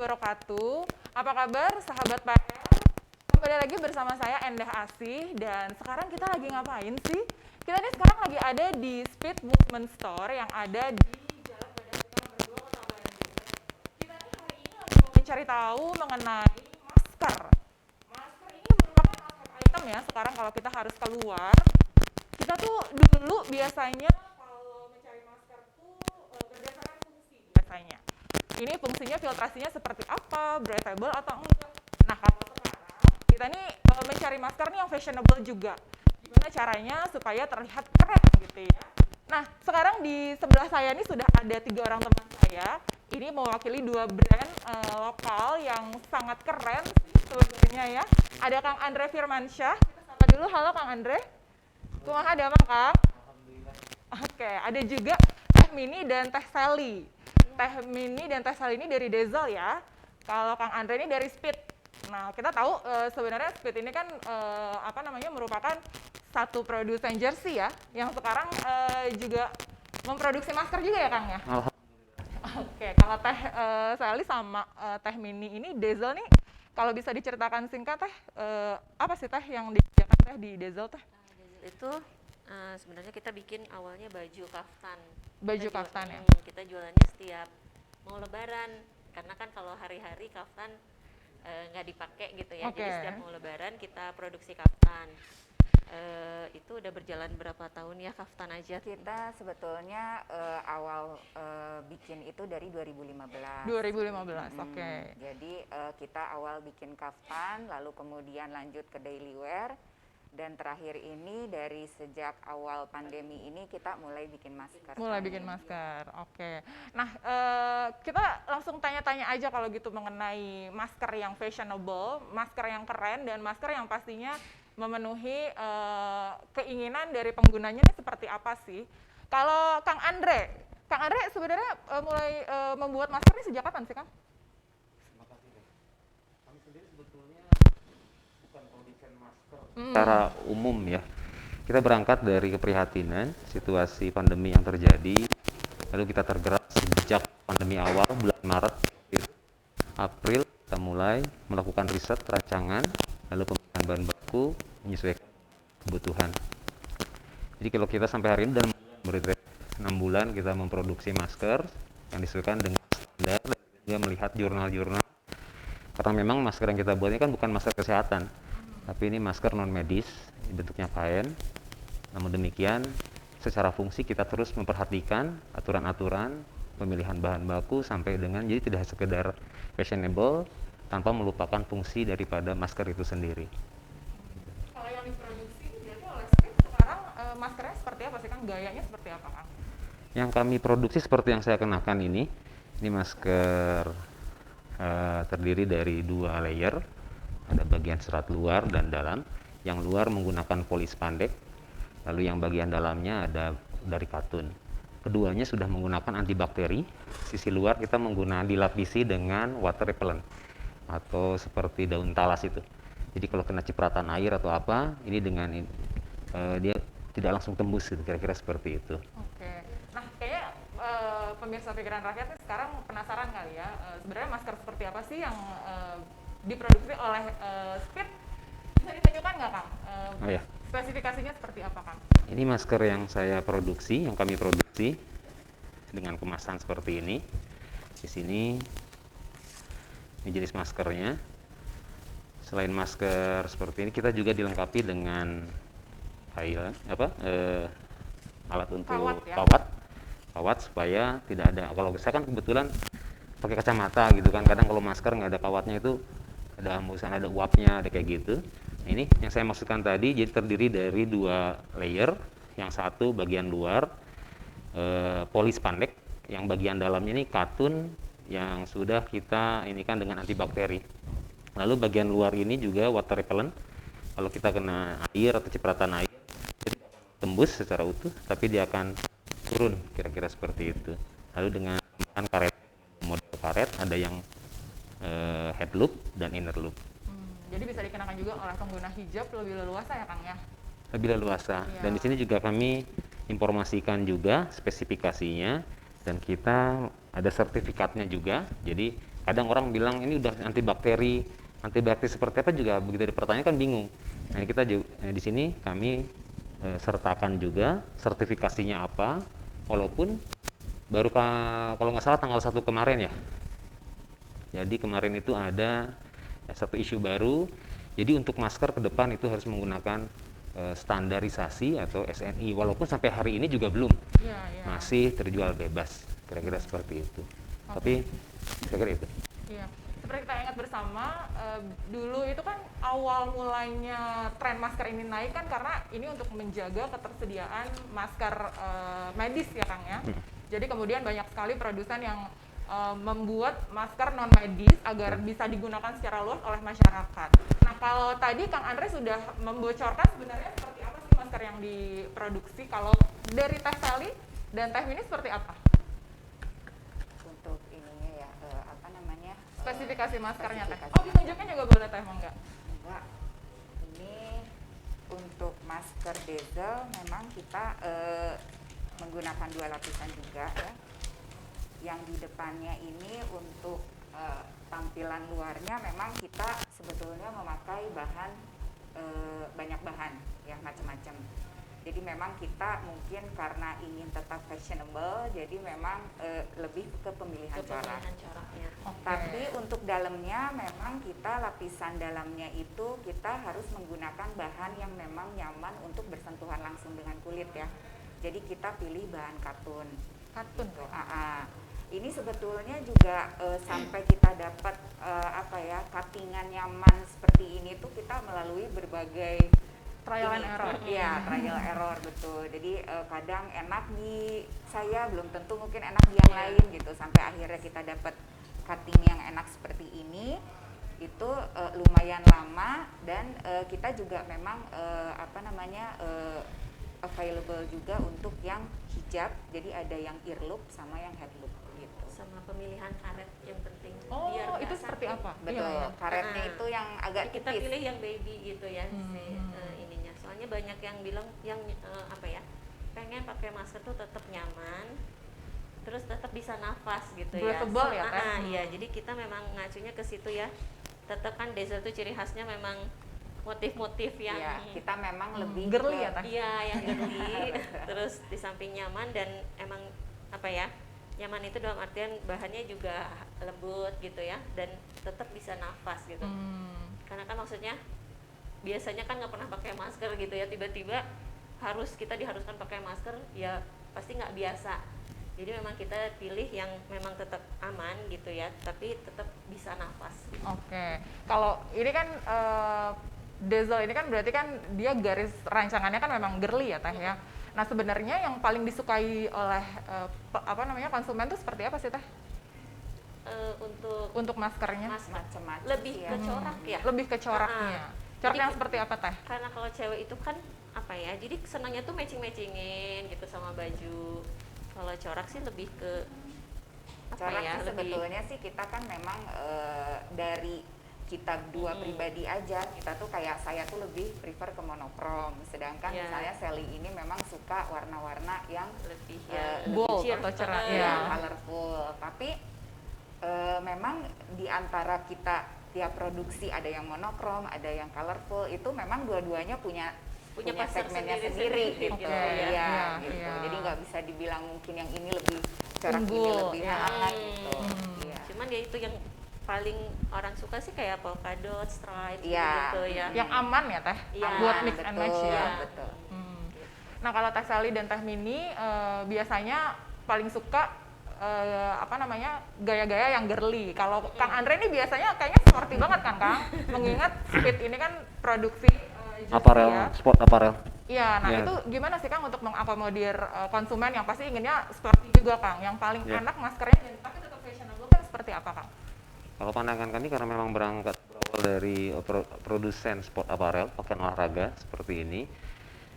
wabarakatuh. Apa kabar sahabat PR? Kembali lagi bersama saya Endah Asih dan sekarang kita lagi ngapain sih? Kita ini sekarang lagi ada di Speed Movement Store yang ada di Jalan Badasikang Berdua, Kota Bandung. Kita ini hari ini lagi mau mencari tahu mengenai masker. Masker ini merupakan salah satu item ya sekarang kalau kita harus keluar. Kita tuh dulu biasanya kalau mencari masker tuh berdasarkan fungsi biasanya. Ini fungsinya filtrasinya seperti apa, breathable atau enggak. Nah kalau sekarang kita nih mencari masker nih yang fashionable juga. Gimana caranya supaya terlihat keren gitu ya. Nah sekarang di sebelah saya nih sudah ada 3 orang teman saya. Ini mewakili 2 brand lokal yang sangat keren sebenarnya ya. Ada Kang Andre Firmansyah. Kita sapa dulu, halo Kang Andre. Kumaha damang Kang? Alhamdulillah. Oke, ada juga Teh Mini dan Teh Sally. Teh Mini dan Teh Sally ini dari Diesel ya. Kalau Kang Andre ini dari Speed. Nah, kita tahu sebenarnya Speed ini kan merupakan satu produsen jersey ya, yang sekarang juga memproduksi masker juga ya Kang ya. Alhamdulillah. Oke, kalau Teh Sally sama Teh Mini ini Diesel nih, kalau bisa diceritakan singkat Teh, apa sih Teh yang dikerjakan Teh di Diesel Teh? Diesel itu sebenarnya kita bikin awalnya baju kaftan. Baju kaftan ya? Kita jualannya setiap mau lebaran, karena kan kalau hari-hari kaftan nggak dipakai gitu ya. Oke. Jadi setiap mau lebaran kita produksi kaftan. Itu udah berjalan berapa tahun ya kaftan aja? Kita sebetulnya awal bikin itu dari 2015. 2015, oke. Jadi kita awal bikin kaftan, lalu kemudian lanjut ke daily wear, dan terakhir ini dari sejak awal pandemi ini kita mulai bikin masker. Mulai bikin masker, oke. Nah, kita langsung tanya-tanya aja kalau gitu mengenai masker yang fashionable, masker yang keren, dan masker yang pastinya memenuhi keinginan dari penggunanya ini seperti apa sih? Kalau Kang Andre sebenarnya mulai membuat masker ini sejak kapan sih Kang? Terima kasih deh. Kami sendiri sebetulnya bukan produsen masker secara umum ya. Kita berangkat dari keprihatinan situasi pandemi yang terjadi, lalu kita tergerak sejak pandemi awal bulan Maret, April kita mulai melakukan riset rancangan, lalu pemilihan bahan baku menyesuaikan kebutuhan. Jadi kalau kita sampai hari ini dan berarti 6 bulan kita memproduksi masker yang disesuaikan dengan standar, dan juga melihat jurnal-jurnal. Karena memang masker yang kita buat ini kan bukan masker kesehatan, tapi ini masker non medis, bentuknya kain. Namun demikian, secara fungsi kita terus memperhatikan aturan-aturan pemilihan bahan baku sampai dengan jadi tidak sekedar fashionable tanpa melupakan fungsi daripada masker itu sendiri. Kalau yang diproduksi berarti oleh Speed sekarang maskernya seperti apa sih Kang? Gayanya seperti apa Kang? Yang kami produksi seperti yang saya kenakan ini masker terdiri dari 2 layer, ada bagian serat luar dan dalam. Yang luar menggunakan polispandek, lalu yang bagian dalamnya ada dari katun. Keduanya sudah menggunakan antibakteri. Sisi luar kita menggunakan dilapisi dengan water repellent atau seperti daun talas itu. Jadi kalau kena cipratan air atau apa, ini dengan dia tidak langsung tembus gitu, kira-kira seperti itu. Oke. Nah, kayaknya pemirsa Pikiran Rakyat nih sekarang penasaran kali ya, sebenarnya masker seperti apa sih yang diproduksi oleh Speed? Bisa ditunjukkan nggak Kang? Oh ya. Spesifikasinya seperti apa Kang? Ini masker yang saya produksi, yang kami produksi dengan kemasan seperti ini. Di sini ini jenis maskernya. Selain masker seperti ini, kita juga dilengkapi dengan alat untuk Kawat ya? kawat supaya tidak ada. Kalau saya kan kebetulan pakai kacamata gitu kan, kadang kalau masker nggak ada kawatnya itu ada hembusan, ada uapnya, ada kayak gitu. Nah, ini yang saya maksudkan tadi, jadi terdiri dari 2 layer. Yang satu bagian luar polispandek, yang bagian dalamnya ini katun yang sudah kita inikan dengan antibakteri. Lalu bagian luar ini juga water repellent. Kalau kita kena air atau cipratan air, jadi tembus secara utuh, tapi dia akan turun, kira-kira seperti itu. Lalu dengan karet, model karet, ada yang head loop dan inner loop. Jadi bisa dikenakan juga oleh pengguna hijab lebih leluasa ya Kang ya? Lebih leluasa. Iya. Dan di sini juga kami informasikan juga spesifikasinya, dan kita ada sertifikatnya juga. Jadi Kadang orang bilang ini udah antibakteri seperti apa juga begitu dipertanyakan bingung. Nah, kita di sini kami sertakan juga sertifikasinya apa, walaupun baru kalau nggak salah tanggal 1 kemarin ya. Jadi kemarin itu ada satu isu baru. Jadi untuk masker ke depan itu harus menggunakan standarisasi atau SNI, walaupun sampai hari ini juga belum, masih terjual bebas, kira-kira seperti itu. Tapi kira-kira itu. Iya. Seperti kita ingat bersama, dulu itu kan awal mulanya tren masker ini naik kan karena ini untuk menjaga ketersediaan masker medis ya Kang ya. Jadi kemudian banyak sekali produsen yang membuat masker non medis agar bisa digunakan secara luas oleh masyarakat. Nah kalau tadi Kang Andre sudah membocorkan sebenarnya seperti apa sih masker yang diproduksi, kalau dari Teh Sally dan Teh Mini seperti apa? Untuk ininya ya, apa namanya? Spesifikasi maskernya Teh. spesifikasi. Oh ditunjukkan juga boleh Teh, mangga. Enggak, ini untuk masker diesel memang kita menggunakan 2 lapisan juga ya. Yang di depannya ini untuk tampilan luarnya memang kita sebetulnya memakai bahan banyak bahan ya, macam-macam. Jadi memang kita mungkin karena ingin tetap fashionable, jadi memang lebih ke pemilihan corak. coraknya. Tapi untuk dalamnya memang kita lapisan dalamnya itu kita harus menggunakan bahan yang memang nyaman untuk bersentuhan langsung dengan kulit ya. Jadi kita pilih bahan katun. Katun. Gitu. Ini sebetulnya juga sampai kita dapat apa ya, cuttingan nyaman seperti ini tuh kita melalui berbagai Trial and error. Iya, trial error betul. Jadi kadang enak di saya, belum tentu mungkin enak di yang lain gitu. Sampai akhirnya kita dapat cutting yang enak seperti ini. Itu lumayan lama dan kita juga memang apa namanya available juga untuk yang hijab. Jadi ada yang ear loop sama yang head loop gitu. Sama pemilihan karet yang penting. Oh biar nggak itu seperti sakit. apa? Betul, Iya, iya. karetnya itu yang agak Kita tipis. pilih yang baby gitu ya, ininya. Soalnya banyak yang bilang yang apa ya, pengen pakai masker tuh tetap nyaman, terus tetap bisa nafas gitu ya. Breathable ya, Teh? Iya, jadi kita memang ngacunya ke situ ya. Tetap kan diesel tuh ciri khasnya memang motif-motif yang Iya, kita memang lebih girly ke- ya, Teh? iya yang girly. Terus di samping nyaman dan emang apa ya, nyaman itu dalam artian bahannya juga lembut gitu ya, dan tetap bisa nafas gitu. Karena kan maksudnya biasanya kan nggak pernah pakai masker gitu ya, tiba-tiba kita diharuskan pakai masker ya, pasti nggak biasa. Jadi memang kita pilih yang memang tetap aman gitu ya, tapi tetap bisa nafas. Oke, kalau ini kan diesel ini kan berarti kan dia garis rancangannya kan memang girly ya Teh ya. Nah sebenarnya yang paling disukai oleh apa namanya konsumen tuh seperti apa sih Teh untuk maskernya? macam-macam Lebih sih ke corak ya. Lebih ke coraknya. Corak Jadi yang seperti apa Teh? Karena kalau cewek itu kan apa ya, jadi senangnya tuh matching-matchingin gitu sama baju. Kalau corak sih lebih ke apa Corak ya, sih sebetulnya sih kita kan memang dari kita dua pribadi aja, kita tuh kayak saya tuh lebih prefer ke monokrom, sedangkan Iya. misalnya Sally ini memang suka warna-warna yang lebih yang bold cheer. atau cerah, Iya. ya. colorful. Tapi memang di antara kita tiap produksi ada yang monokrom, ada yang colorful, itu memang dua-duanya punya pasar segmennya sendiri-sendiri sendiri gitu. Oke, Iya, iya, gitu. iya. Jadi nggak bisa dibilang mungkin yang ini lebih corak, ini Unggul, lebih ya. hangat gitu. Iya. Cuman ya itu yang paling orang suka sih kayak polka dot, stripe Iya. gitu ya. Yang aman ya Teh, Iya, buat mix and betul, match ya. betul. Nah kalau Teh Sally dan Teh Mini biasanya paling suka apa namanya gaya-gaya yang girly. Kalau Kang Andre ini biasanya kayaknya sporty banget kan Kang, mengingat Speed ini kan produksi jersey Apparel, ya. sport apparel. Iya, nah Iya. itu gimana sih Kang untuk mengakomodir konsumen yang pasti inginnya sporty juga Kang, yang paling Iya. enak maskernya dan tapi tetap fashionable kan seperti apa Kang? Kalau pandangan kami karena memang berawal dari produsen sport apparel, pakaian olahraga seperti ini.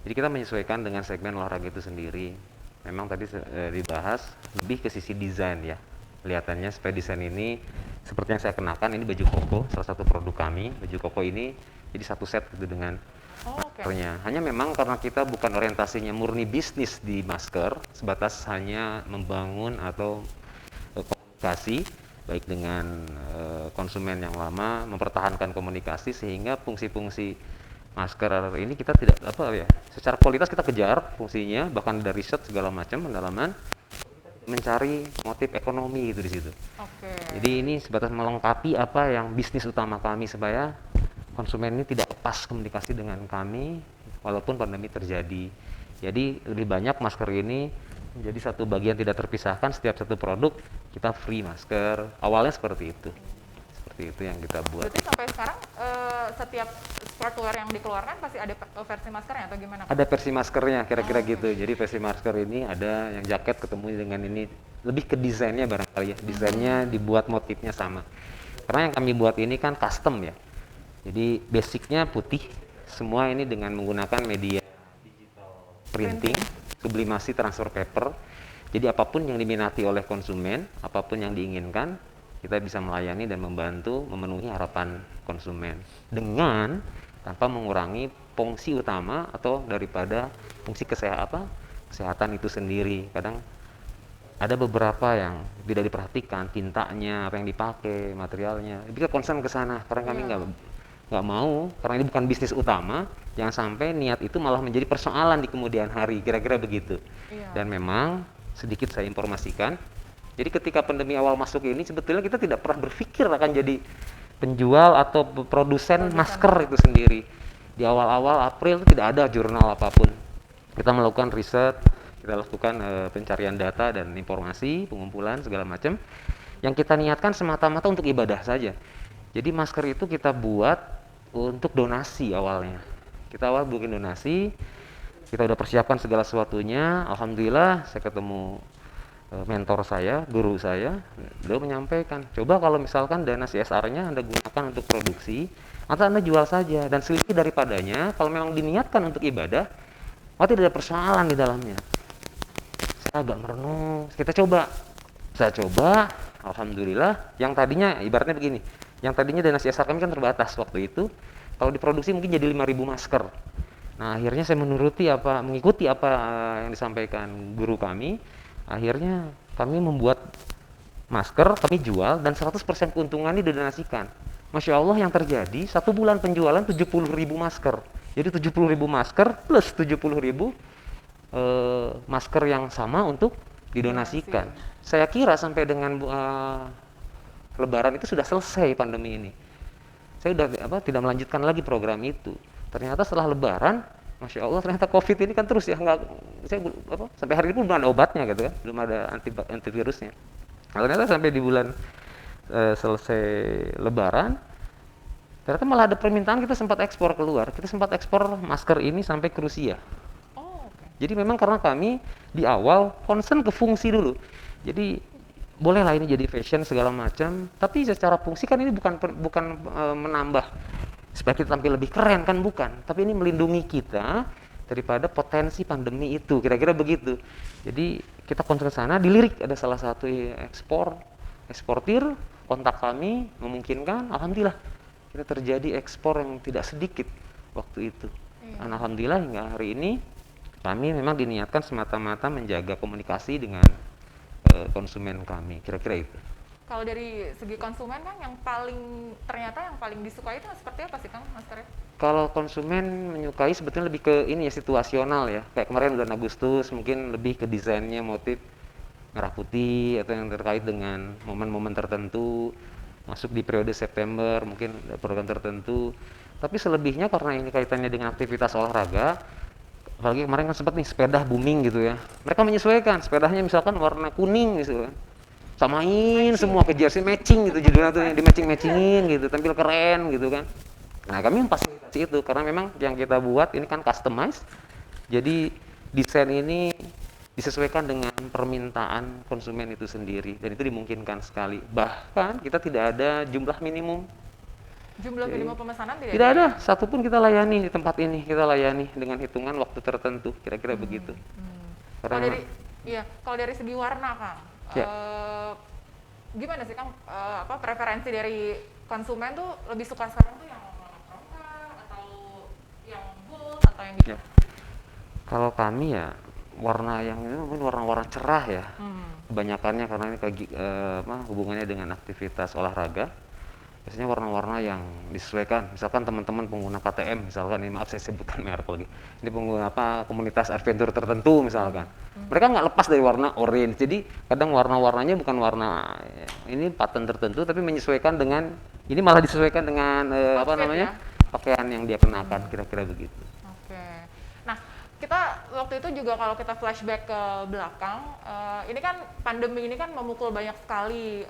Jadi kita menyesuaikan dengan segmen olahraga itu sendiri. Memang tadi dibahas lebih ke sisi desain ya. Kelihatannya supaya desain ini seperti yang saya kenakan, ini baju koko, salah satu produk kami. Baju koko ini jadi satu set gitu dengan Oh, oke. maskernya. Hanya memang karena kita bukan orientasinya murni bisnis di masker, sebatas hanya membangun atau komunikasi, baik dengan konsumen yang lama, mempertahankan komunikasi sehingga fungsi-fungsi masker ini kita tidak secara kualitas kita kejar fungsinya, bahkan dari riset segala macam pendalaman mencari motif ekonomi itu di situ. Oke. Jadi ini sebatas melengkapi apa yang bisnis utama kami supaya konsumen ini tidak lepas komunikasi dengan kami walaupun pandemi terjadi. Jadi lebih banyak masker ini menjadi satu bagian tidak terpisahkan, setiap satu produk kita free masker. Awalnya seperti itu. Seperti itu yang kita buat. Berarti sampai sekarang setiap sportwear yang dikeluarkan pasti ada versi maskernya atau gimana? Ada versi maskernya kira-kira gitu. Jadi versi masker ini ada yang jaket ketemu dengan ini, lebih ke desainnya barangkali ya. Desainnya dibuat motifnya sama. Karena yang kami buat ini kan custom ya. Jadi basicnya putih, semua ini dengan menggunakan media digital printing, sublimasi transfer paper. Jadi apapun yang diminati oleh konsumen, apapun yang diinginkan, kita bisa melayani dan membantu memenuhi harapan konsumen dengan tanpa mengurangi fungsi utama atau daripada fungsi kesehatan itu sendiri. Kadang ada beberapa yang tidak diperhatikan, tintanya, apa yang dipakai, materialnya. Jadi kita concern ke sana karena kami nggak mau, karena ini bukan bisnis utama, jangan sampai niat itu malah menjadi persoalan di kemudian hari, kira-kira begitu. Dan memang sedikit saya informasikan, jadi ketika pandemi awal masuk ini sebetulnya kita tidak pernah berpikir akan jadi penjual atau produsen masker itu sendiri. Di awal-awal April itu tidak ada jurnal apapun. Kita melakukan riset, kita lakukan pencarian data dan informasi, pengumpulan segala macam, yang kita niatkan semata-mata untuk ibadah saja. Jadi masker itu kita buat untuk donasi awalnya. Kita awal bikin donasi, kita udah persiapkan segala sesuatunya. Alhamdulillah saya ketemu mentor saya, guru saya, beliau menyampaikan, coba kalau misalkan dana CSR-nya Anda gunakan untuk produksi, atau Anda jual saja, dan selisih daripadanya, kalau memang diniatkan untuk ibadah, tidak ada persoalan di dalamnya. Saya agak merenung, saya coba, alhamdulillah, yang tadinya ibaratnya begini, yang tadinya dana CSR kami kan terbatas waktu itu, kalau diproduksi mungkin jadi 5.000 masker. Nah akhirnya saya mengikuti apa yang disampaikan guru kami. Akhirnya kami membuat masker, kami jual, dan 100% keuntungannya didonasikan. Masya Allah yang terjadi, 1 bulan penjualan 70.000 masker. Jadi 70.000 masker plus 70.000 masker yang sama untuk didonasikan. Saya kira sampai dengan Lebaran itu sudah selesai pandemi ini. Saya sudah tidak melanjutkan lagi program itu. Ternyata setelah Lebaran, Masya Allah ternyata COVID ini kan terus ya, sampai hari ini pun belum ada obatnya gitu kan, belum ada antivirusnya. Nah, ternyata sampai di bulan selesai Lebaran, ternyata malah ada permintaan, kita sempat ekspor keluar, kita sempat ekspor masker ini sampai ke Rusia. Jadi memang karena kami di awal concern ke fungsi dulu, jadi bolehlah ini jadi fashion segala macam, tapi secara fungsi kan ini bukan menambah supaya kita tampil lebih keren kan, bukan, tapi ini melindungi kita daripada potensi pandemi itu, kira-kira begitu. Jadi kita concern ke sana, dilirik ada salah satu eksportir kontak kami memungkinkan, alhamdulillah kita terjadi ekspor yang tidak sedikit waktu itu. Dan alhamdulillah hingga hari ini kami memang diniatkan semata-mata menjaga komunikasi dengan konsumen kami, kira-kira itu. Kalau dari segi konsumen kan yang paling disukai itu seperti apa sih Kang maskernya? Kalau konsumen menyukai sebetulnya lebih ke ini ya, situasional ya. Kayak kemarin bulan Agustus mungkin lebih ke desainnya, motif merah putih atau yang terkait dengan momen-momen tertentu. Masuk di periode September mungkin program tertentu. Tapi selebihnya karena ini kaitannya dengan aktivitas olahraga, apalagi kemarin kan sempat nih sepeda booming gitu ya. Mereka menyesuaikan sepedanya misalkan warna kuning gitu kan. Samain semua ke jersey, matching gitu judulnya tuh, yang di matching-matchingin gitu, tampil keren gitu kan. Nah kami memfasilitasi itu karena memang yang kita buat ini kan customize, jadi desain ini disesuaikan dengan permintaan konsumen itu sendiri, dan itu dimungkinkan sekali. Bahkan kita tidak ada jumlah minimum. Jumlah minimum pemesanan tidak ada, satupun kita layani di tempat ini, kita layani dengan hitungan waktu tertentu, kira-kira begitu. Kalau dari segi warna Kang, gimana sih Kang, preferensi dari konsumen tuh lebih suka sekarang tuh yang monokrom atau yang bold atau yang gitu? Kalau kami ya warna yang ini mungkin warna-warna cerah ya. Hmm. Kebanyakannya karena ini hubungannya dengan aktivitas olahraga. Biasanya warna-warna yang disesuaikan. Misalkan teman-teman pengguna KTM, misalkan ini maaf saya sebutkan merek lagi. Ini pengguna komunitas adventure tertentu misalkan. Mereka nggak lepas dari warna orange. Jadi kadang warna-warnanya bukan warna ini pattern tertentu, tapi menyesuaikan dengan ini malah disesuaikan dengan Outfit ya? pakaian yang dia kenakan, kira-kira begitu. Oke. Nah, kita waktu itu juga kalau kita flashback ke belakang, ini kan pandemi ini kan memukul banyak sekali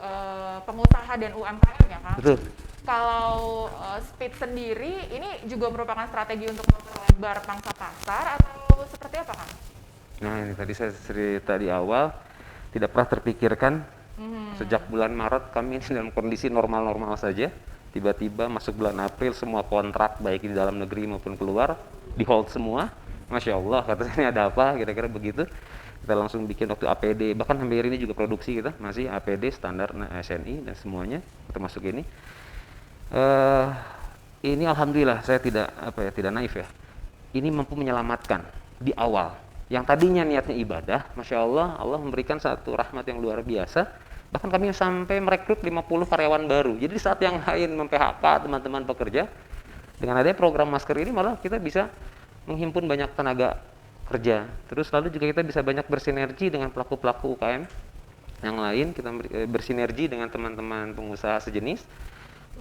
pengusaha dan UMKM ya kan? Betul. Kalau Speed sendiri, ini juga merupakan strategi untuk memperlebar pangsa pasar atau seperti apa kan? Nah ini tadi saya cerita di awal, tidak pernah terpikirkan sejak bulan Maret kami ini dalam kondisi normal-normal saja. Tiba-tiba masuk bulan April semua kontrak baik di dalam negeri maupun keluar di hold semua. Masya Allah, katanya ini ada apa, kira-kira begitu. Kita langsung bikin waktu APD, bahkan hampir ini juga produksi kita masih APD standar SNI dan semuanya termasuk ini. Ini alhamdulillah saya tidak naif ya. Ini mampu menyelamatkan di awal. Yang tadinya niatnya ibadah, Masya Allah, Allah memberikan satu rahmat yang luar biasa. Bahkan kami sampai merekrut 50 karyawan baru. Jadi saat yang lain mem-PHK teman-teman pekerja, dengan adanya program masker ini malah kita bisa menghimpun banyak tenaga kerja. Terus lalu juga kita bisa banyak bersinergi dengan pelaku-pelaku UKM yang lain. Kita bersinergi dengan teman-teman pengusaha sejenis.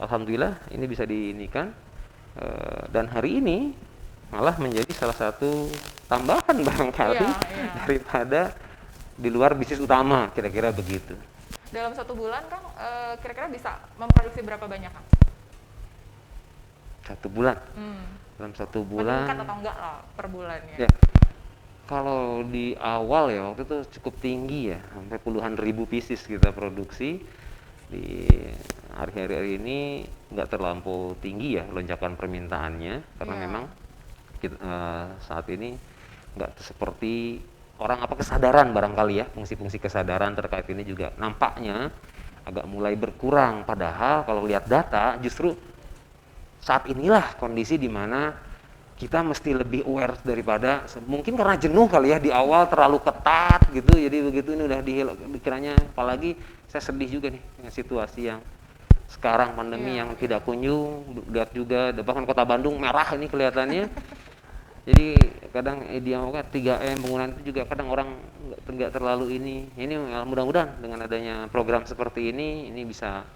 Alhamdulillah ini bisa diinikan. Dan hari ini malah menjadi salah satu tambahan barangkali daripada di luar bisnis utama, kira-kira begitu. Dalam 1 bulan Kang, kira-kira bisa memproduksi berapa banyak Kang? 1 bulan. Dalam 1 bulan. Meningkat atau enggak lah per bulannya? Ya. Kalau di awal ya waktu itu cukup tinggi ya, sampai puluhan ribu pieces kita produksi. Di hari-hari ini nggak terlampau tinggi ya lonjakan permintaannya, karena memang kita, saat ini nggak seperti orang kesadaran barangkali ya, fungsi-fungsi kesadaran terkait ini juga nampaknya agak mulai berkurang. Padahal kalau lihat data justru saat inilah kondisi di mana kita mesti lebih aware daripada mungkin karena jenuh kali ya di awal terlalu ketat gitu. Jadi begitu ini udah dikiranya, apalagi saya sedih juga nih dengan situasi yang sekarang pandemi yang tidak kunjung. Lihat juga bahkan kota Bandung merah ini kelihatannya. Jadi kadang dia mau kan 3M penggunaan itu juga kadang orang nggak terlalu ini. Ini mudah-mudahan dengan adanya program seperti ini bisa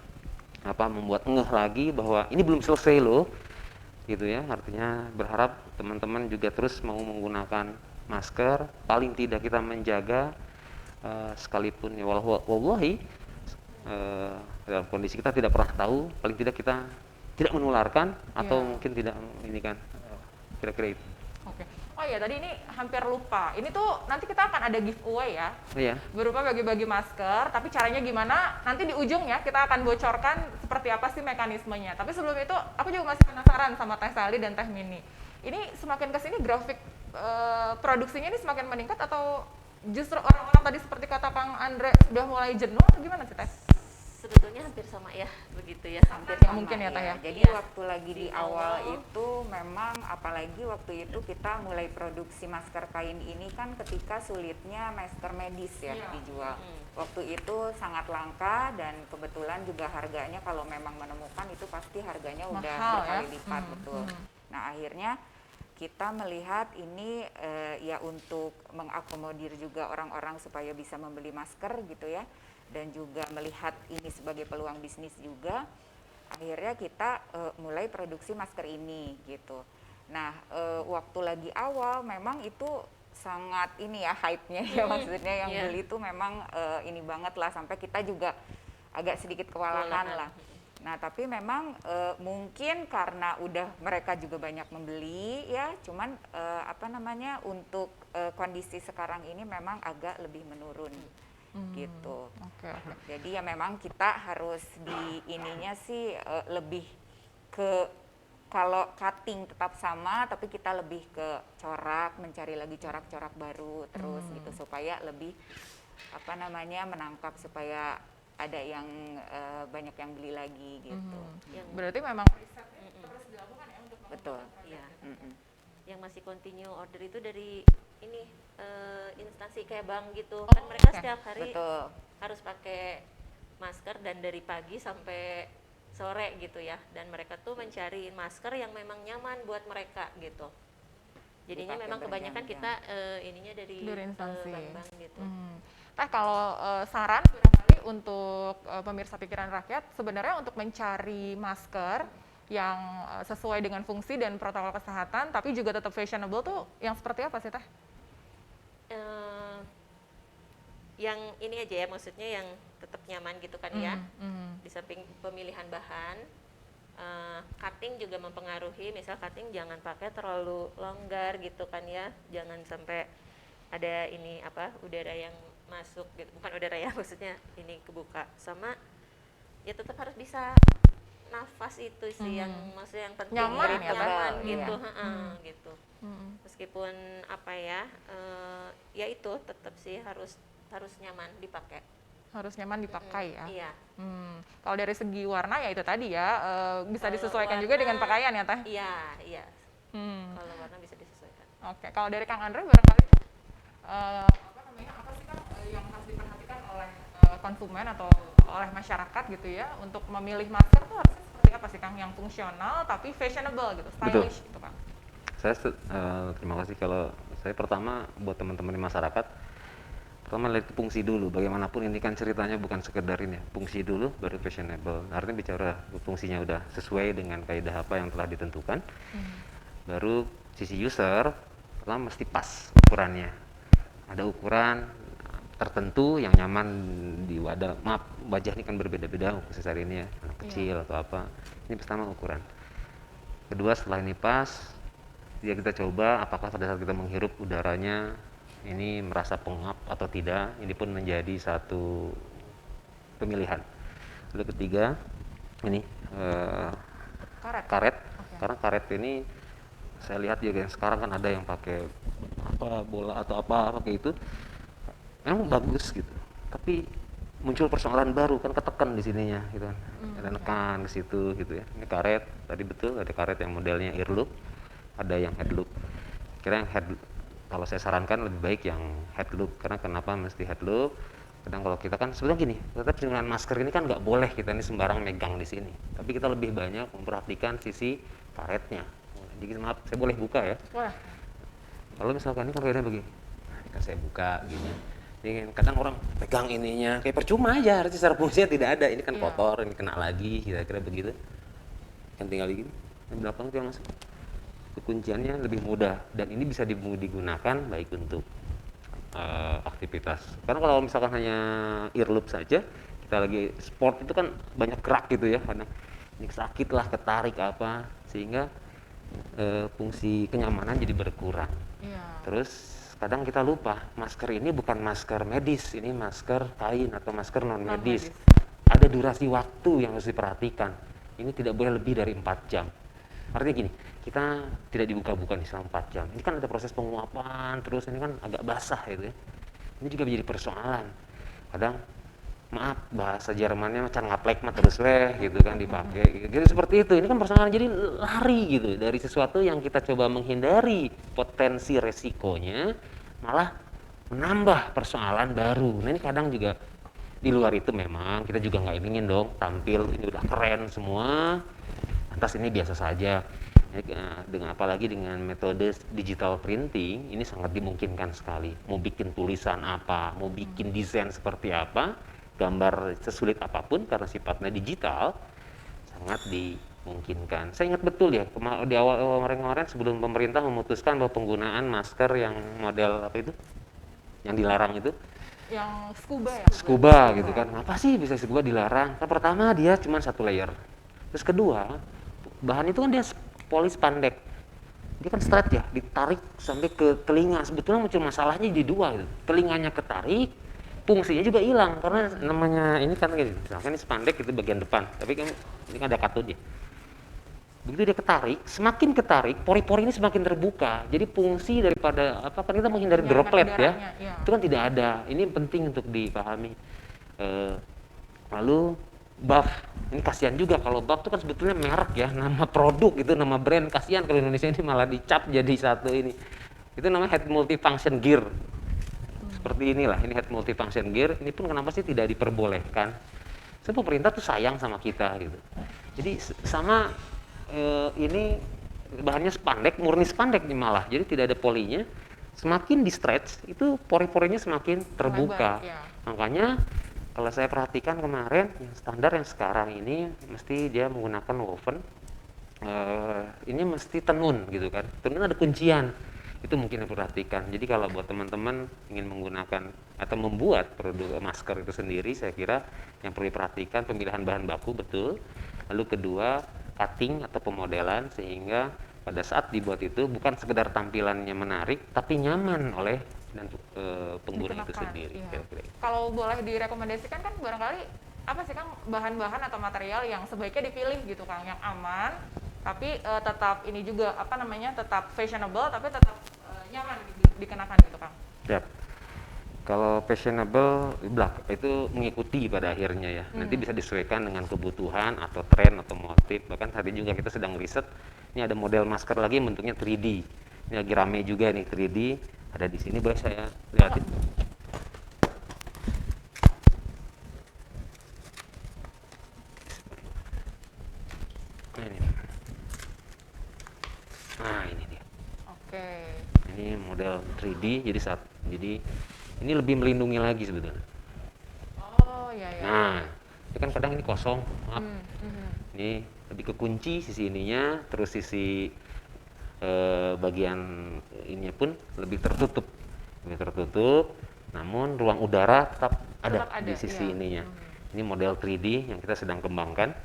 membuat ngeh lagi bahwa ini belum selesai loh, gitu ya. Artinya berharap teman-teman juga terus mau menggunakan masker. Paling tidak kita menjaga sekalipun ya wallahi dalam kondisi kita tidak pernah tahu, paling tidak kita tidak menularkan atau mungkin tidak ini kan, kira-kira itu. Oke. Oh iya, tadi ini hampir lupa. Ini tuh nanti kita akan ada giveaway ya. Iya. Berupa bagi-bagi masker, tapi caranya gimana? Nanti di ujung ya kita akan bocorkan seperti apa sih mekanismenya. Tapi sebelum itu, aku juga masih penasaran sama Teh Sally dan Teh Mini. Ini semakin kesini grafik produksinya ini semakin meningkat atau justru orang-orang tadi seperti kata Kang Andre sudah mulai jenuh atau gimana sih Teh? Sebetulnya hampir sama ya, begitu ya. Hampir Ya, sama mungkin ya, Teh, ya. Jadi Iya. waktu lagi di awal itu memang apalagi waktu itu kita mulai produksi masker kain ini kan ketika sulitnya masker medis ya dijual. Waktu itu sangat langka dan kebetulan juga harganya kalau memang menemukan itu pasti harganya udah Mahal, berkali ya? lipat, betul. Nah, akhirnya kita melihat ini ya untuk mengakomodir juga orang-orang supaya bisa membeli masker gitu ya, dan juga melihat ini sebagai peluang bisnis juga, akhirnya kita mulai produksi masker ini gitu. Nah, waktu lagi awal memang itu sangat ini ya hype-nya ya, maksudnya yang beli itu memang ini banget lah, sampai kita juga agak sedikit kewalahan lah. Nah, tapi memang mungkin karena udah mereka juga banyak membeli ya, cuman untuk kondisi sekarang ini memang agak lebih menurun gitu. Oke. Jadi ya memang kita harus di ininya sih lebih ke, kalau cutting tetap sama tapi kita lebih ke corak, mencari lagi corak-corak baru terus gitu supaya lebih menangkap supaya ada yang banyak yang beli lagi gitu. Berarti memang risetnya terus dilakukan ya untuk Betul. Iya. yang masih continue order itu dari ini instansi kayak bank gitu. Kan mereka oke. setiap hari Betul. harus pakai masker dan dari pagi sampai sore gitu ya. Dan mereka tuh mencari masker yang memang nyaman buat mereka gitu. Jadinya Dipakai memang kebanyakan berjam-jam. kita ininya dari Dari instansi. bank-bank gitu. Teh, kalau saran barangkali untuk pemirsa pikiran rakyat, sebenarnya untuk mencari masker yang sesuai dengan fungsi dan protokol kesehatan, tapi juga tetap fashionable tuh yang seperti apa sih Teh? Eh, yang ini aja ya, maksudnya yang tetap nyaman gitu kan ya. Di samping pemilihan bahan, cutting juga mempengaruhi. Misal cutting jangan pakai terlalu longgar gitu kan ya, jangan sampai ada ini apa udara yang masuk gitu, bukan udara ya maksudnya ini kebuka. Sama ya tetap harus bisa nafas itu sih yang maksudnya yang penting Nyaman ya, Teh? nyaman Iya. gitu, gitu. Meskipun apa ya, ya itu tetap sih harus nyaman dipakai. Harus nyaman dipakai ya. Iya. Kalau dari segi warna ya itu tadi ya, bisa Kalau disesuaikan juga warna, dengan pakaian ya Teh? Iya, iya. Hmm. Kalau warna bisa disesuaikan. Oke, kalau dari Kang Andre barangkali apa sih Kang yang harus diperhatikan oleh konsumen atau oleh masyarakat gitu ya untuk memilih masker tuh harusnya seperti apa sih Kang yang fungsional tapi fashionable gitu, stylish gitu Kang? Terima kasih. Kalau saya pertama buat teman-teman di masyarakat, pertama lihat fungsi dulu. Bagaimanapun ini kan ceritanya bukan sekedar ini ya, fungsi dulu baru fashionable. Artinya bicara fungsinya udah sesuai dengan kaidah apa yang telah ditentukan, baru sisi user pertama mesti pas ukurannya. Ada ukuran tertentu yang nyaman di wadah. Maaf, wajah ini kan berbeda-beda khusus hari ini ya, anak kecil atau apa. Ini pertama ukuran. Kedua, setelah ini pas, ya kita coba apakah pada saat kita menghirup udaranya ini merasa pengap atau tidak. Ini pun menjadi satu pemilihan. Lalu ketiga, ini karet. Karena karet ini saya lihat juga sekarang kan ada yang pakai apa bola atau apa kayak itu, memang bagus gitu. Tapi muncul persoalan baru kan, ketekan di sininya gitu kan. Ada nekan ke situ gitu ya. Ini karet, tadi betul ada karet yang modelnya ear loop, ada yang head loop. Kira yang kalau saya sarankan lebih baik yang head loop. Karena kenapa mesti head loop? Kadang kalau kita kan sebenarnya gini, tetap penggunaan masker ini kan nggak boleh kita ini sembarang megang di sini. Tapi kita lebih banyak memperhatikan sisi karetnya. Jadi maaf, saya boleh buka ya? Wah, Kalau misalkan ini kan karetnya begini, kan saya buka gini. Ini kadang orang pegang ininya, kayak percuma aja, artinya secara fungsinya tidak ada. Ini kan kotor, ini kena lagi, kira-kira begitu. Kan tinggal gini, di belakang itu yang masuk. Kunciannya lebih mudah dan ini bisa digunakan baik untuk aktivitas. Karena kalau misalkan hanya ear loop saja, kita lagi sport itu kan banyak gerak gitu ya, kadang ini sakit lah, ketarik apa, sehingga fungsi kenyamanan jadi berkurang. Terus kadang kita lupa, masker ini bukan masker medis, ini masker kain atau masker non medis. Ada durasi waktu yang harus diperhatikan. Ini tidak boleh lebih dari 4 jam. Artinya gini, kita tidak dibuka-buka nih selama 4 jam. Ini kan ada proses penguapan, terus ini kan agak basah gitu ya. Ini juga menjadi persoalan. Kadang maaf bahasa Jermannya macam ngaplek mah terus gitu kan dipakai gitu, seperti itu. Ini kan persoalan, jadi lari gitu dari sesuatu yang kita coba menghindari potensi resikonya, malah menambah persoalan baru. Nah ini kadang juga di luar itu memang kita juga nggak ingin dong tampil ini udah keren semua, lantas ini biasa saja. Dengan apalagi dengan metode digital printing ini sangat dimungkinkan sekali. Mau bikin tulisan apa, mau bikin desain seperti apa, gambar sesulit apapun karena sifatnya digital sangat dimungkinkan. Saya ingat betul ya di awal kemarin sebelum pemerintah memutuskan bahwa penggunaan masker yang model apa itu yang dilarang itu yang scuba ya? Scuba gitu kan. Apa sih bisa scuba dilarang? Kan pertama dia cuma satu layer. Terus kedua, bahan itu kan dia polispandek. Dia kan straight ya, ditarik sampai ke telinga. Sebetulnya muncul masalahnya di dua gitu. Telinganya ketarik, fungsinya juga hilang karena namanya ini kan gini, misalkan ini spandek itu bagian depan, tapi kan ini kan ada katodnya. Begitu dia ketarik, semakin ketarik, pori-pori ini semakin terbuka. Jadi fungsi daripada apa kan kita menghindari droplet ya. Itu kan tidak ada. Ini penting untuk dipahami. Lalu buff Ini kasihan juga kalau bak itu kan sebetulnya merek ya, nama produk itu, nama brand. Kasihan kalau Indonesia ini malah dicap jadi satu ini. Itu namanya head multifunction gear. Seperti inilah, ini head multifunction gear. Ini pun kenapa sih tidak diperbolehkan? So, pemerintah tuh sayang sama kita gitu. Jadi sama ini bahannya spandek, murni spandek nih malah. Jadi tidak ada polinya. Semakin di stretch itu pori-porinya semakin terbuka. Lebar, ya. Makanya kalau saya perhatikan kemarin yang standar yang sekarang ini mesti dia menggunakan woven. Ini mesti tenun gitu kan. Tenun ada kuncian. Itu mungkin diperhatikan. Jadi kalau buat teman-teman ingin menggunakan atau membuat produk masker itu sendiri, saya kira yang perlu diperhatikan pemilihan bahan baku betul. Lalu kedua, cutting atau pemodelan sehingga pada saat dibuat itu bukan sekedar tampilannya menarik tapi nyaman oleh dan pengguna itu Dikenakan, sendiri. iya. Kira-kira. Kalau boleh direkomendasikan kan barangkali apa sih Kang bahan-bahan atau material yang sebaiknya dipilih gitu Kang, yang aman tapi tetap ini juga apa namanya tetap fashionable tapi tetap nyaman dikenakan gitu Kang. Siap. Kalau fashionable itu mengikuti pada akhirnya ya. Nanti bisa disesuaikan dengan kebutuhan atau tren atau motif. Bahkan tadi juga kita sedang riset. Ini ada model masker lagi bentuknya 3D. Ini lagi rame juga nih 3D. Ada di sini, boleh saya lihatin? Nah, ini. Nah, ini dia. Oke. Ini model 3D. Jadi ini lebih melindungi lagi sebetulnya. Oh ya ya. Nah, itu kan kadang ini kosong, maaf. Mhm. Ini lebih ke kunci sisi ininya, terus sisi bagian ininya pun lebih tertutup, namun ruang udara tetap ada di sisi iya. ininya. Ini model 3D yang kita sedang kembangkan,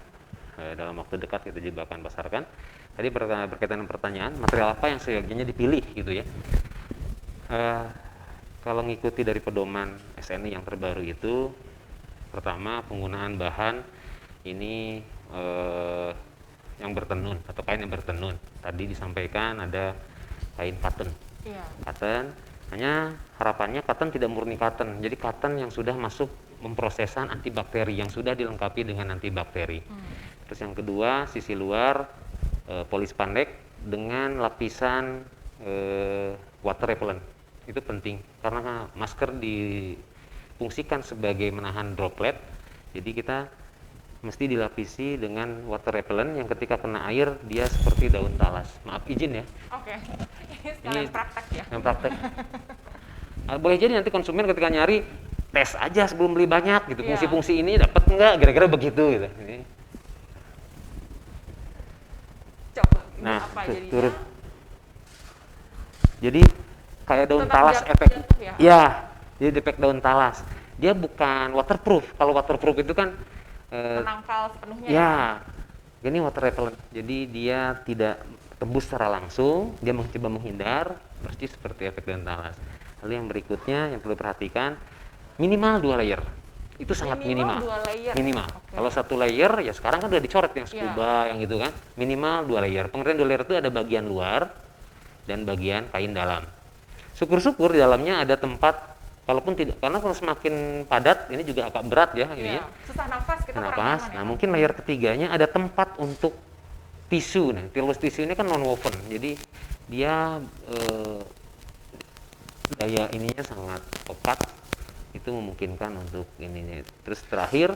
dalam waktu dekat kita juga akan pasarkan. Tadi berkaitan dengan pertanyaan, material apa yang seyogianya dipilih gitu ya. Kalau ngikuti dari pedoman SNI yang terbaru itu, pertama penggunaan bahan ini yang bertenun atau kain yang bertenun. Tadi disampaikan ada kain cotton. Iya. Cotton, hanya harapannya cotton tidak murni cotton. Jadi cotton yang sudah masuk pemprosesan antibakteri, yang sudah dilengkapi dengan antibakteri. Terus yang kedua, sisi luar polispandek dengan lapisan water repellent. Itu penting karena masker difungsikan sebagai menahan droplet. Jadi kita mesti dilapisi dengan water repellent yang ketika kena air dia seperti daun talas. Maaf izin ya. Oke. Ini sekalian praktek ya. Yang praktek. Boleh jadi nanti konsumen ketika nyari tes aja sebelum beli banyak gitu. Iya. Fungsi-fungsi ini dapat enggak? Kira-kira begitu gitu. Ini. Coba ini Nah, apa jadinya? turut. Jadi kayak daun Tetap talas jatuh efek. ya? Ya, jadi efek daun talas. Dia bukan waterproof. Kalau waterproof itu kan Menangkal sepenuhnya ya, ini water repellent. Jadi dia tidak tembus secara langsung, dia mencoba menghindar, persis seperti efek daun talas. Lalu yang berikutnya yang perlu perhatikan, minimal 2 layer. Itu sangat minimal. 2 layer. Minimal. Oke. Kalau 1 layer ya sekarang kan udah dicoret yang scuba yang gitu kan. Minimal 2 layer. Pengertian 2 layer itu ada bagian luar dan bagian kain dalam. Syukur-syukur di dalamnya ada tempat, kalaupun tidak, karena kalau semakin padat ini juga agak berat ya ini. Iya. Susah nafas kita kurang Nafas. nyaman ya. Nah, mungkin layer ketiganya ada tempat untuk tisu. Nah, tisu ini kan non woven. Jadi dia daya ininya sangat pekat. Itu memungkinkan untuk ini. Terus terakhir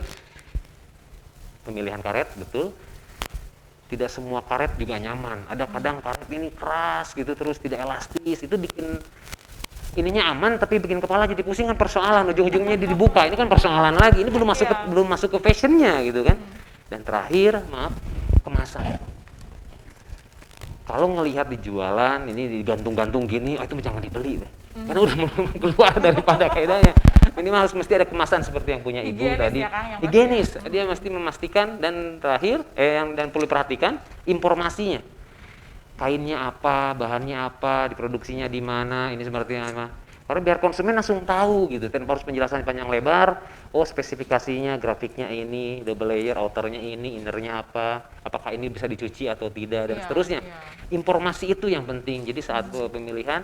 pemilihan karet, betul. Tidak semua karet juga nyaman. Ada kadang karet ini keras gitu terus tidak elastis. Itu bikin ininya aman tapi bikin kepala jadi pusing, kan persoalan. Ujung-ujungnya dibuka, ini kan persoalan lagi. Ini belum masuk ke fashionnya gitu kan. Dan terakhir, maaf, kemasan. Kalau ngelihat di jualan ini digantung-gantung gini, itu jangan dibeli deh. Karena udah keluar daripada kaidahnya. Minimal harus mesti ada kemasan seperti yang punya ibu Higienis tadi. ya, Kang, yang Higienis, dia mesti memastikan. Dan terakhir yang perlu perhatikan informasinya. Kainnya apa, bahannya apa, diproduksinya di mana, ini seperti apa. Karena biar konsumen langsung tahu gitu, tanpa harus penjelasan panjang lebar. Oh, spesifikasinya, grafiknya ini, double layer, outernya ini, innernya apa, apakah ini bisa dicuci atau tidak, dan Iya, seterusnya. iya. Informasi itu yang penting. Jadi saat pemilihan,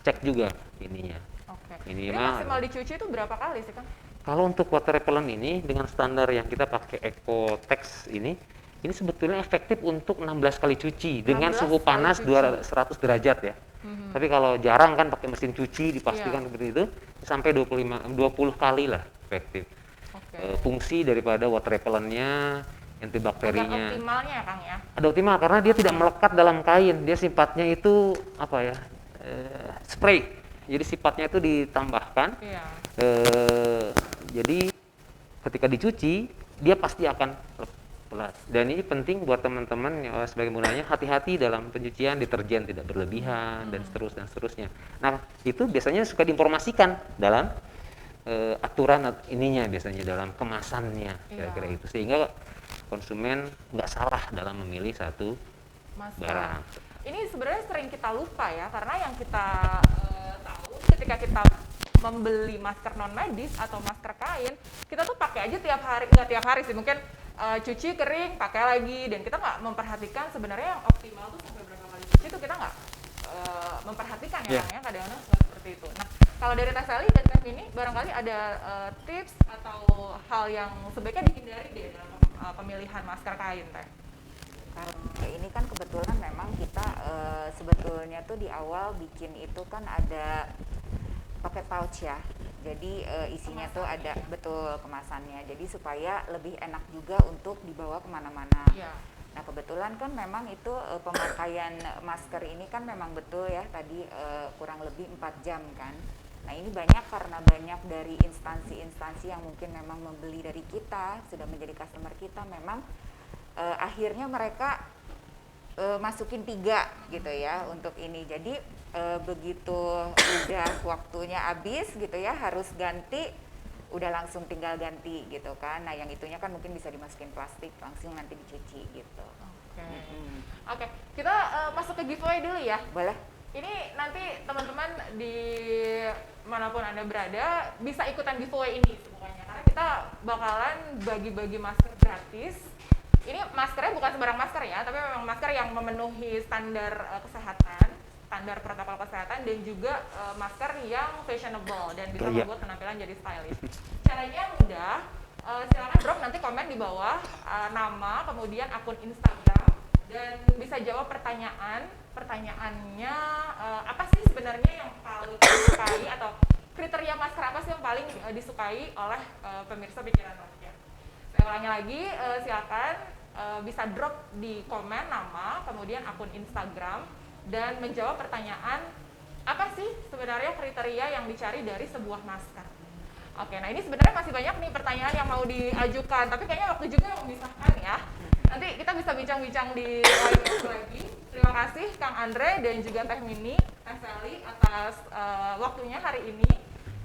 cek juga ininya. Oke. Ini Ini mah- maksimal dicuci itu berapa kali sih Kang? Kalau untuk water repellent ini dengan standar yang kita pakai Ecotex ini sebetulnya efektif untuk 16 kali cuci dengan 16 suhu kali panas cuci. 100 derajat ya. Tapi kalau jarang kan pakai mesin cuci dipastikan Iya. seperti itu sampai 20 kali lah efektif. Oke. Fungsi daripada water repellentnya, Agar antibakterinya optimalnya ya Kang ya. ada optimal karena dia tidak melekat dalam kain, dia sifatnya itu apa ya, spray, jadi sifatnya itu ditambahkan, Iya. jadi ketika dicuci dia pasti akan lepas. Dan ini penting buat teman-teman sebagai penggunanya, hati-hati dalam pencucian deterjen tidak berlebihan dan seterusnya. Nah itu biasanya suka diinformasikan dalam aturan ininya, biasanya dalam kemasannya kira-kira Iya. itu, sehingga konsumen nggak salah dalam memilih satu Masker. barang. Ini sebenarnya sering kita lupa ya, karena yang kita tahu ketika kita membeli masker non medis atau masker kain, kita tuh pakai aja tiap hari, nggak tiap hari sih, mungkin cuci kering, pakai lagi, dan kita nggak memperhatikan sebenarnya yang optimal tuh sampai berapa kali cuci itu kita nggak memperhatikan ya, Yeah. Kang, ya, kadang-kadang suka seperti itu. Nah, kalau dari Teh Sally dan Teh Mini, barangkali ada tips atau hal yang sebaiknya dihindari deh dalam pemilihan masker kain, Teh. Karena ini kan kebetulan memang kita sebetulnya tuh di awal bikin itu kan ada pakai pouch ya. Jadi isinya tuh ada betul kemasannya. Jadi supaya lebih enak juga untuk dibawa kemana-mana. Iya. Nah kebetulan kan memang itu pemakaian masker ini kan memang betul ya tadi kurang lebih 4 jam kan. Nah ini banyak karena banyak dari instansi-instansi yang mungkin memang membeli dari kita, sudah menjadi customer kita, memang akhirnya mereka masukin 3 gitu ya untuk ini. Jadi begitu udah waktunya habis gitu ya harus ganti, udah langsung tinggal ganti gitu kan. Nah yang itunya kan mungkin bisa dimasukin plastik langsung nanti dicuci gitu. Oke. Mm-mm. Oke, kita masuk ke giveaway dulu ya. Boleh? Ini nanti teman-teman di manapun Anda berada bisa ikutan giveaway ini semuanya, karena kita bakalan bagi-bagi masker gratis. Ini maskernya bukan sembarang masker ya, tapi memang masker yang memenuhi standar kesehatan, standar protokol kesehatan, dan juga masker yang fashionable dan bisa Gaya. membuat penampilan jadi stylish. Caranya mudah, silakan drop nanti komen di bawah nama, kemudian akun Instagram, dan bisa jawab pertanyaannya apa sih sebenarnya yang paling disukai, atau kriteria masker apa sih yang paling disukai oleh pemirsa Pikiran Rakyat. Saya ulangi lagi, silakan bisa drop di komen nama, kemudian akun Instagram, dan menjawab pertanyaan apa sih sebenarnya kriteria yang dicari dari sebuah masker. Oke, nah ini sebenarnya masih banyak nih pertanyaan yang mau diajukan, tapi kayaknya waktu juga memisahkan ya. Nanti kita bisa bincang-bincang di lain waktu lagi. Terima kasih Kang Andre dan juga Teh Mini, Teh Sally atas waktunya hari ini.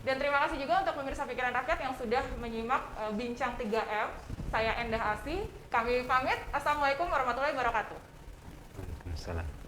Dan terima kasih juga untuk pemirsa Pikiran Rakyat yang sudah menyimak Bincang 3M. Saya Endah Asih, kami pamit. Assalamualaikum warahmatullahi wabarakatuh. Waalaikumsalam.